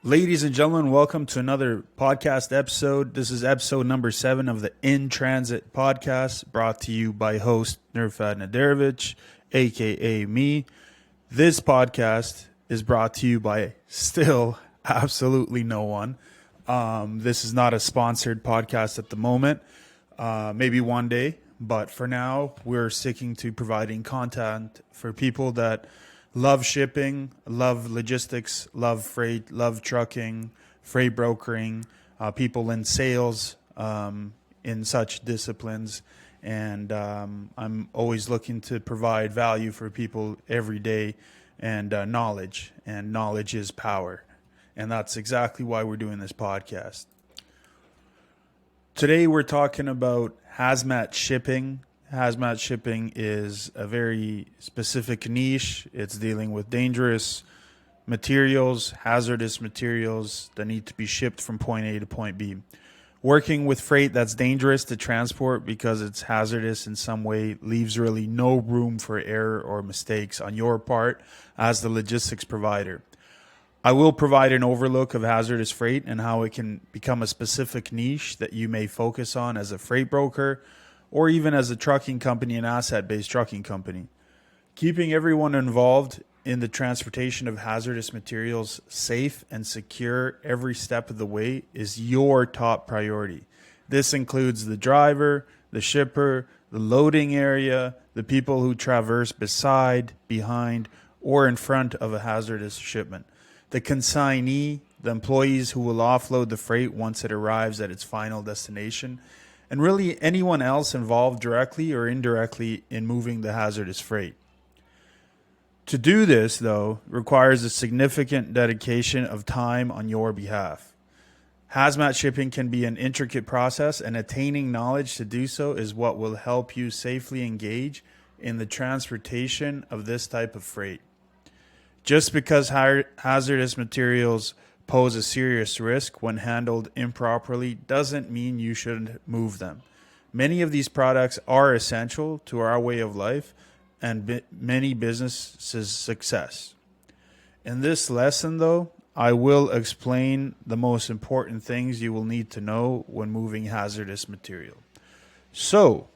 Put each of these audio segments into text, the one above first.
Ladies and gentlemen, welcome to another podcast episode. This is episode number 7 of the InTransit Podcast, brought to you by host Nurfad Nadarovich, aka me. This podcast is brought to you by still absolutely no one. This is not a sponsored podcast at the moment. Maybe one day, but for now, we're sticking to providing content for people that love shipping, love logistics, love freight, love trucking, freight brokering, people in sales, in such disciplines. And I'm always looking to provide value for people every day and knowledge. And knowledge is power. And that's exactly why we're doing this podcast. Today we're talking about HAZMAT shipping. HAZMAT shipping is a very specific niche. It's dealing with dangerous materials, hazardous materials that need to be shipped from point A to point B. Working with freight that's dangerous to transport because it's hazardous in some way leaves really no room for error or mistakes on your part as the logistics provider. I will provide an overlook of hazardous freight and how it can become a specific niche that you may focus on as a freight broker, or even as a trucking company, an asset-based trucking company. Keeping everyone involved in the transportation of hazardous materials safe and secure every step of the way is your top priority. This includes the driver, the shipper, the loading area, the people who traverse beside, behind, or in front of a hazardous shipment, the consignee, the employees who will offload the freight once it arrives at its final destination, and really anyone else involved directly or indirectly in moving the hazardous freight. To do this, though, requires a significant dedication of time on your behalf. HAZMAT shipping can be an intricate process, and attaining knowledge to do so is what will help you safely engage in the transportation of this type of freight. Just because hazardous materials pose a serious risk when handled improperly doesn't mean you shouldn't move them. Many of these products are essential to our way of life and many businesses' success. In this lesson, though, I will explain the most important things you will need to know when moving hazardous material. So,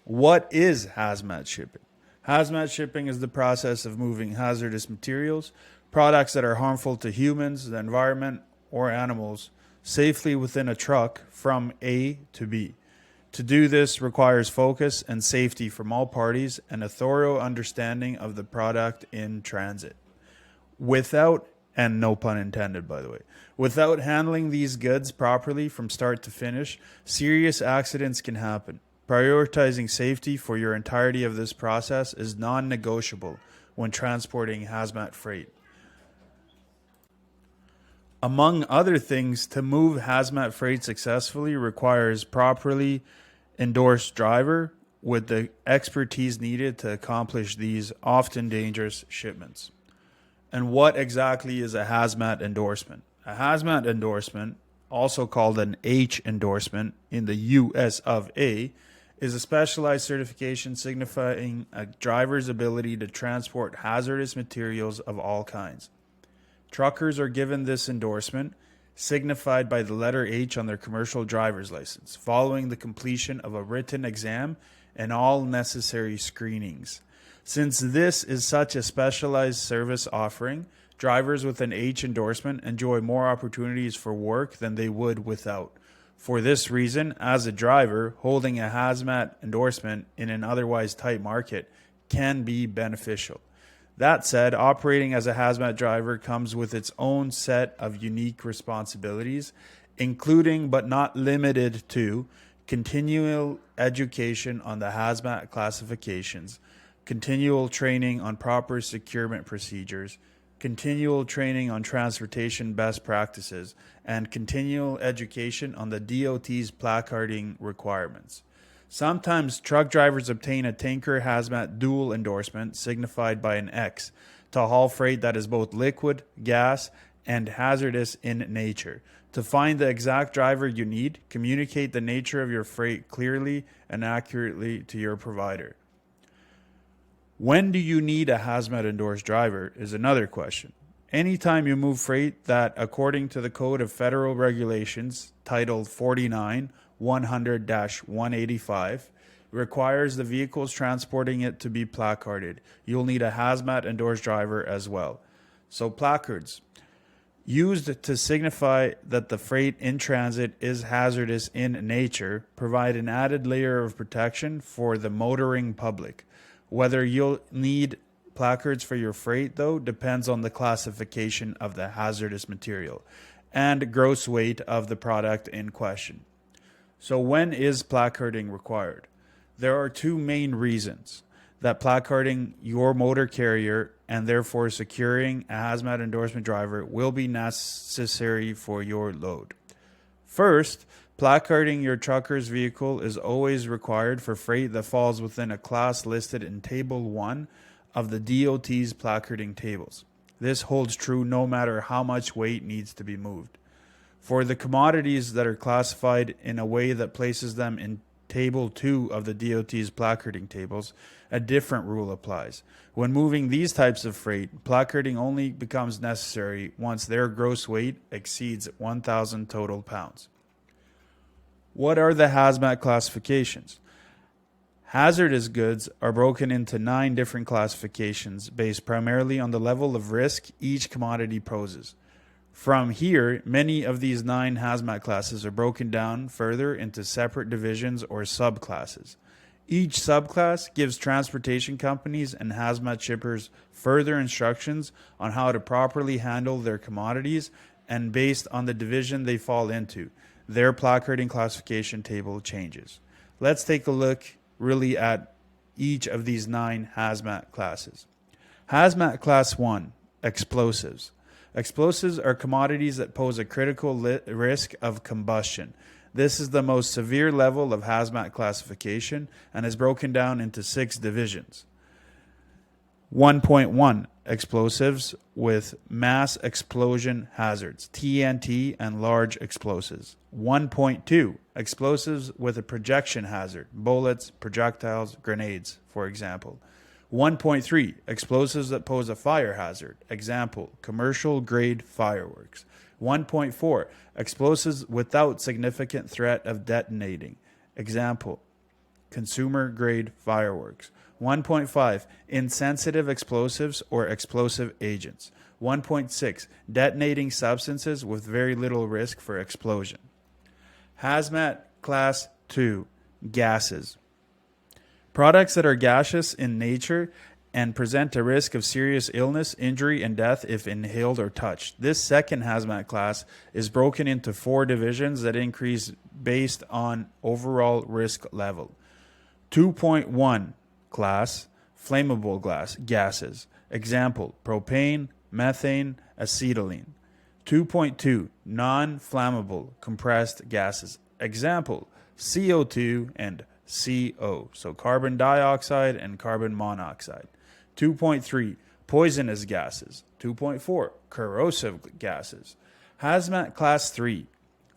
what is HAZMAT shipping? HAZMAT shipping is the process of moving hazardous materials, products that are harmful to humans, the environment, or animals safely within a truck from A to B. To do this requires focus and safety from all parties and a thorough understanding of the product in transit. Without, and no pun intended by the way, without handling these goods properly from start to finish, serious accidents can happen. Prioritizing safety for your entirety of this process is non-negotiable when transporting HAZMAT freight. Among other things, to move HAZMAT freight successfully requires properly endorsed driver with the expertise needed to accomplish these often dangerous shipments. And what exactly is a HAZMAT endorsement? A HAZMAT endorsement, also called an H endorsement in the US of A, is a specialized certification signifying a driver's ability to transport hazardous materials of all kinds. Truckers are given this endorsement, signified by the letter H on their commercial driver's license, following the completion of a written exam and all necessary screenings. Since this is such a specialized service offering, drivers with an H endorsement enjoy more opportunities for work than they would without. For this reason, as a driver, holding a HAZMAT endorsement in an otherwise tight market can be beneficial. That said, operating as a HAZMAT driver comes with its own set of unique responsibilities, including but not limited to continual education on the HAZMAT classifications, continual training on proper securement procedures, continual training on transportation best practices, and continual education on the DOT's placarding requirements. Sometimes truck drivers obtain a tanker HAZMAT dual endorsement, signified by an X, to haul freight that is both liquid, gas, and hazardous in nature. To find the exact driver you need, communicate the nature of your freight clearly and accurately to your provider. When do you need a HAZMAT endorsed driver is another question. Anytime you move freight that, according to the Code of Federal Regulations, Title 49, 100-185, requires the vehicles transporting it to be placarded, you'll need a HAZMAT endorsed driver as well. So placards, used to signify that the freight in transit is hazardous in nature, provide an added layer of protection for the motoring public. Whether you'll need placards for your freight, though, depends on the classification of the hazardous material and gross weight of the product in question. So when is placarding required? There are two main reasons that placarding your motor carrier and therefore securing a HAZMAT endorsement driver will be necessary for your load. First, placarding your trucker's vehicle is always required for freight that falls within a class listed in Table 1 of the DOT's placarding tables. This holds true no matter how much weight needs to be moved. For the commodities that are classified in a way that places them in Table 2 of the DOT's placarding tables, a different rule applies. When moving these types of freight, placarding only becomes necessary once their gross weight exceeds 1,000 total pounds. What are the HAZMAT classifications? Hazardous goods are broken into 9 different classifications based primarily on the level of risk each commodity poses. From here, many of these 9 HAZMAT classes are broken down further into separate divisions or subclasses. Each subclass gives transportation companies and HAZMAT shippers further instructions on how to properly handle their commodities, and based on the division they fall into, their placarding classification table changes. Let's take a look really at each of these 9 HAZMAT classes. HAZMAT Class 1, Explosives. Explosives are commodities that pose a critical risk of combustion. This is the most severe level of HAZMAT classification and is broken down into 6 divisions. 1.1 Explosives with mass explosion hazards, TNT, and large explosives. 1.2 Explosives with a projection hazard, bullets, projectiles, grenades, for example. 1.3 Explosives that pose a fire hazard, example, commercial grade fireworks. 1.4 Explosives without significant threat of detonating, example, consumer grade fireworks. 1.5 Insensitive explosives or explosive agents. 1.6 Detonating substances with very little risk for explosion. HAZMAT Class 2, Gases. Products that are gaseous in nature and present a risk of serious illness, injury, and death if inhaled or touched. This second HAZMAT class is broken into 4 divisions that increase based on overall risk level. 2.1 Class, Flammable gases. Example, propane, methane, acetylene. 2.2 Non-flammable compressed gases. Example, CO2 and CO, so carbon dioxide and carbon monoxide. 2.3 Poisonous gases. 2.4 Corrosive gases. HAZMAT Class 3,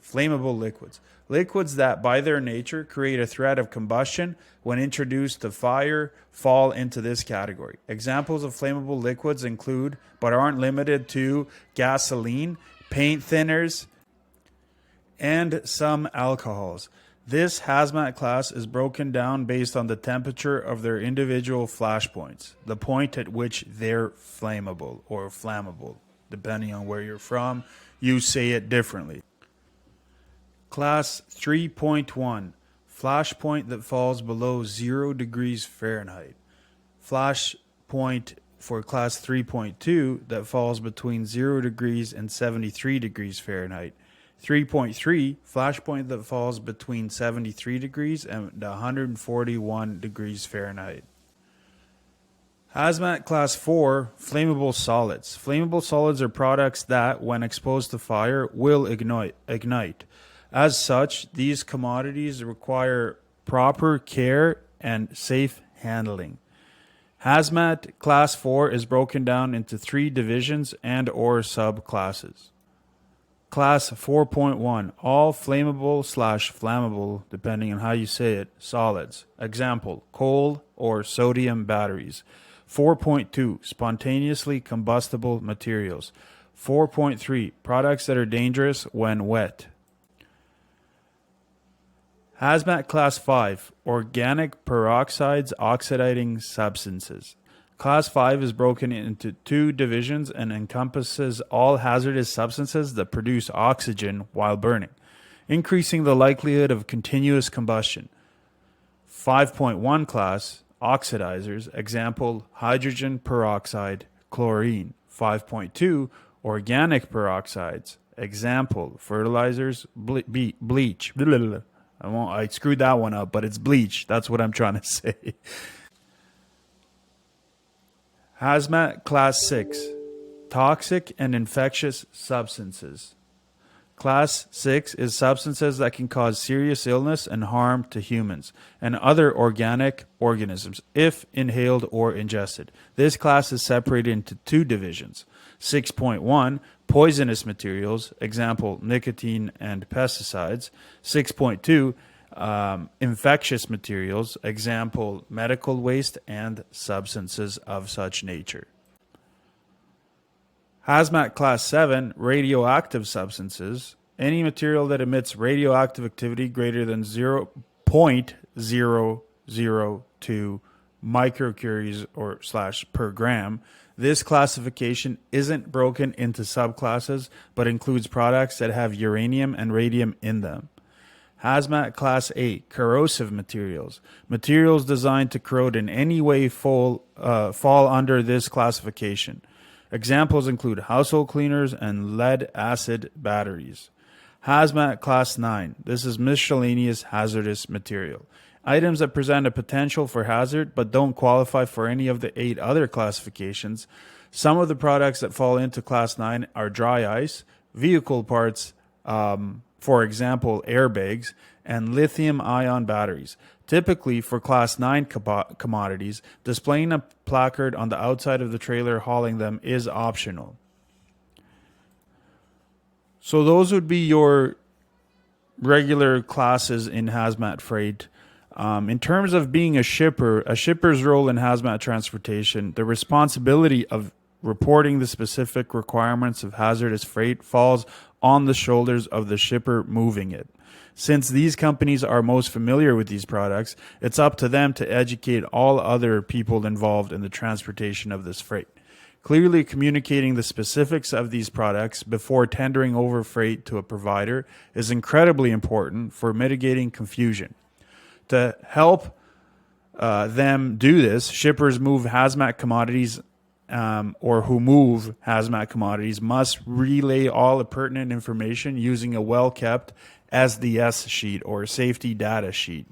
Flammable liquids. Liquids that, by their nature, create a threat of combustion when introduced to fire fall into this category. Examples of flammable liquids include, but aren't limited to, gasoline, paint thinners, and some alcohols. This HAZMAT class is broken down based on the temperature of their individual flash points, the point at which they're flammable or flammable. Depending on where you're from, you say it differently. Class 3.1, flash point that falls below 0 degrees Fahrenheit. Flash point for class 3.2 that falls between 0 degrees and 73 degrees Fahrenheit. 3.3, flash point that falls between 73 degrees and 141 degrees Fahrenheit. HAZMAT Class 4, Flammable solids. Flammable solids are products that, when exposed to fire, will ignite. As such, these commodities require proper care and safe handling. HAZMAT Class 4 is broken down into 3 divisions and or subclasses. Class 4.1, all flammable/flammable, depending on how you say it, solids. Example, coal or sodium batteries. 4.2, spontaneously combustible materials. 4.3, products that are dangerous when wet. HAZMAT Class 5, organic peroxides oxidizing substances. Class 5 is broken into two divisions and encompasses all hazardous substances that produce oxygen while burning, increasing the likelihood of continuous combustion. 5.1 class, oxidizers, example, hydrogen peroxide, chlorine. 5.2, organic peroxides, example, fertilizers, bleach. I screwed that one up, but it's bleach. That's what I'm trying to say. HAZMAT Class 6, toxic and infectious substances. Class 6 is substances that can cause serious illness and harm to humans and other organic organisms if inhaled or ingested. This class is separated into two divisions. 6.1, poisonous materials, example, nicotine and pesticides. 6.2, infectious materials, example, medical waste and substances of such nature. HAZMAT Class 7, radioactive substances, any material that emits radioactive activity greater than 0.002 microcuries or / per gram. This classification isn't broken into subclasses, but includes products that have uranium and radium in them. HAZMAT Class 8, corrosive materials. Materials designed to corrode in any way fall under this classification. Examples include household cleaners and lead-acid batteries. HAZMAT Class 9. This is miscellaneous hazardous material. Items that present a potential for hazard but don't qualify for any of the 8 other classifications. Some of the products that fall into Class 9 are dry ice, vehicle parts, for example, airbags, and lithium-ion batteries. Typically, for Class 9 commodities, displaying a placard on the outside of the trailer hauling them is optional. So those would be your regular classes in hazmat freight. In terms of being a shipper's role in hazmat transportation, the responsibility of reporting the specific requirements of hazardous freight falls on the shoulders of the shipper moving it. Since these companies are most familiar with these products, it's up to them to educate all other people involved in the transportation of this freight. Clearly communicating the specifics of these products before tendering over freight to a provider is incredibly important for mitigating confusion. To help them do this, shippers move hazmat commodities or who move hazmat commodities must relay all the pertinent information using a well-kept SDS sheet or safety data sheet.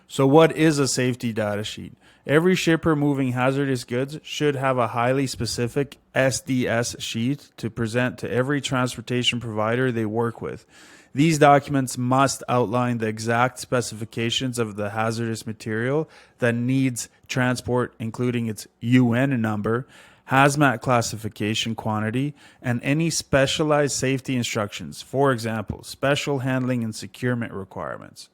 So what is a safety data sheet? Every shipper moving hazardous goods should have a highly specific SDS sheet to present to every transportation provider they work with. These documents must outline the exact specifications of the hazardous material that needs transport, including its UN number, hazmat classification quantity, and any specialized safety instructions, for example, special handling and securement requirements.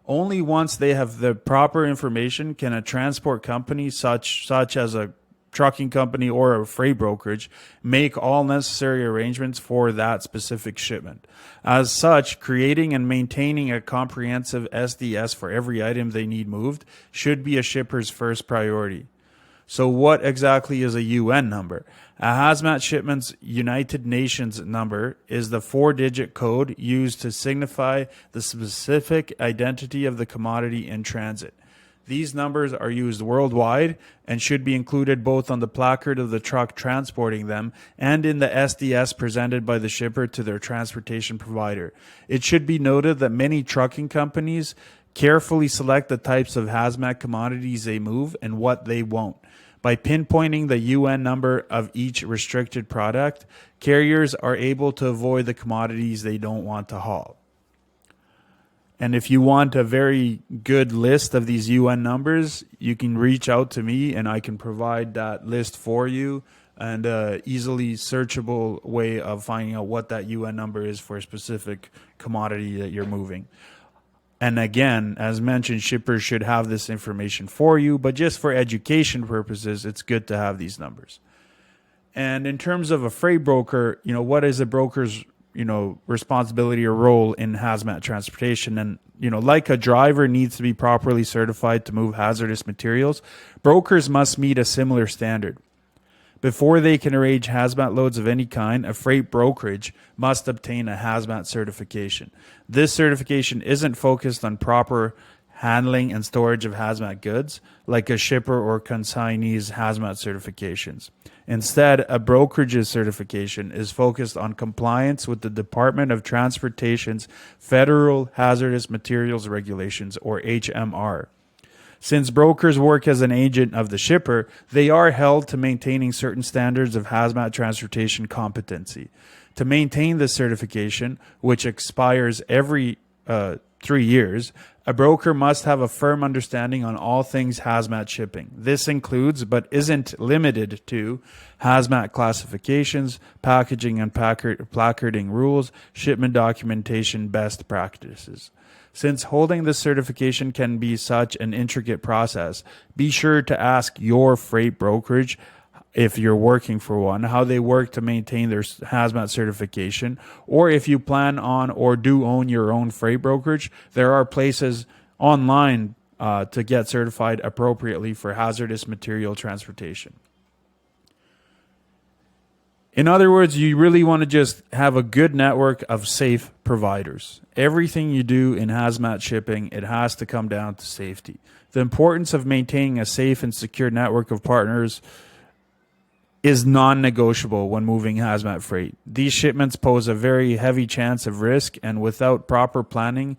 Only once they have the proper information can a transport company, such as a trucking company or a freight brokerage, make all necessary arrangements for that specific shipment. As such, creating and maintaining a comprehensive SDS for every item they need moved should be a shipper's first priority. So what exactly is a UN number? A hazmat shipment's United Nations number is the 4-digit code used to signify the specific identity of the commodity in transit. These numbers are used worldwide and should be included both on the placard of the truck transporting them and in the SDS presented by the shipper to their transportation provider. It should be noted that many trucking companies carefully select the types of hazmat commodities they move and what they won't. By pinpointing the UN number of each restricted product, carriers are able to avoid the commodities they don't want to haul. And if you want a very good list of these UN numbers, you can reach out to me and I can provide that list for you and an easily searchable way of finding out what that UN number is for a specific commodity that you're moving. And again, as mentioned, shippers should have this information for you, but just for education purposes, it's good to have these numbers. And in terms of a freight broker, what is a broker's, responsibility or role in hazmat transportation? And, like a driver needs to be properly certified to move hazardous materials, brokers must meet a similar standard. Before they can arrange hazmat loads of any kind, a freight brokerage must obtain a hazmat certification. This certification isn't focused on proper handling and storage of hazmat goods like a shipper or consignee's hazmat certifications. Instead, a brokerage's certification is focused on compliance with the Department of Transportation's Federal Hazardous Materials Regulations, or HMR. Since brokers work as an agent of the shipper, they are held to maintaining certain standards of hazmat transportation competency. To maintain this certification, which expires every 3 years, a broker must have a firm understanding on all things hazmat shipping. This includes, but isn't limited to, hazmat classifications, packaging and placarding rules, shipment documentation, best practices. Since holding this certification can be such an intricate process, be sure to ask your freight brokerage, if you're working for one, how they work to maintain their hazmat certification, or if you plan on or do own your own freight brokerage, there are places online to get certified appropriately for hazardous material transportation. In other words, you really want to just have a good network of safe providers. Everything you do in hazmat shipping, it has to come down to safety. The importance of maintaining a safe and secure network of partners is non-negotiable when moving hazmat freight. These shipments pose a very heavy chance of risk, and without proper planning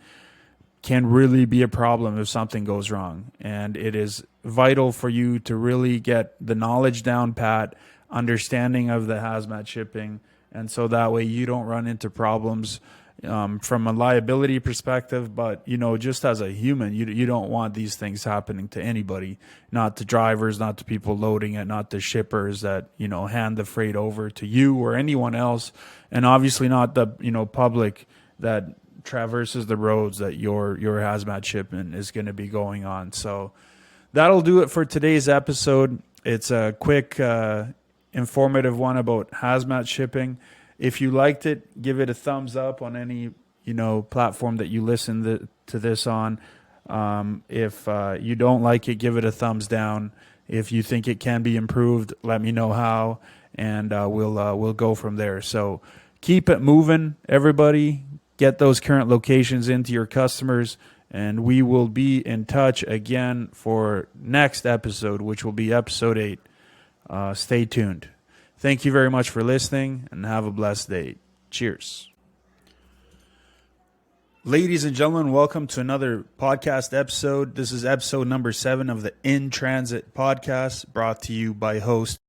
can really be a problem if something goes wrong. And it is vital for you to really get the knowledge down pat, understanding of the hazmat shipping, and so that way you don't run into problems from a liability perspective, but just as a human, you don't want these things happening to anybody, not to drivers, not to people loading it, not to shippers that hand the freight over to you or anyone else, and obviously not the public that traverses the roads that your hazmat shipment is going to be going on. So that'll do it for today's episode. It's a quick informative one about hazmat shipping. If you liked it, give it a thumbs up on any platform that you listen to this on. If you don't like it, give it a thumbs down. If you think it can be improved, let me know how, and we'll go from there. So keep it moving, everybody. Get those current locations into your customers, and we will be in touch again for next episode, which will be episode 8. Stay tuned. Thank you very much for listening, and have a blessed day. Cheers. Ladies and gentlemen, welcome to another podcast episode. This is episode number 7 of the InTransit Podcast, brought to you by host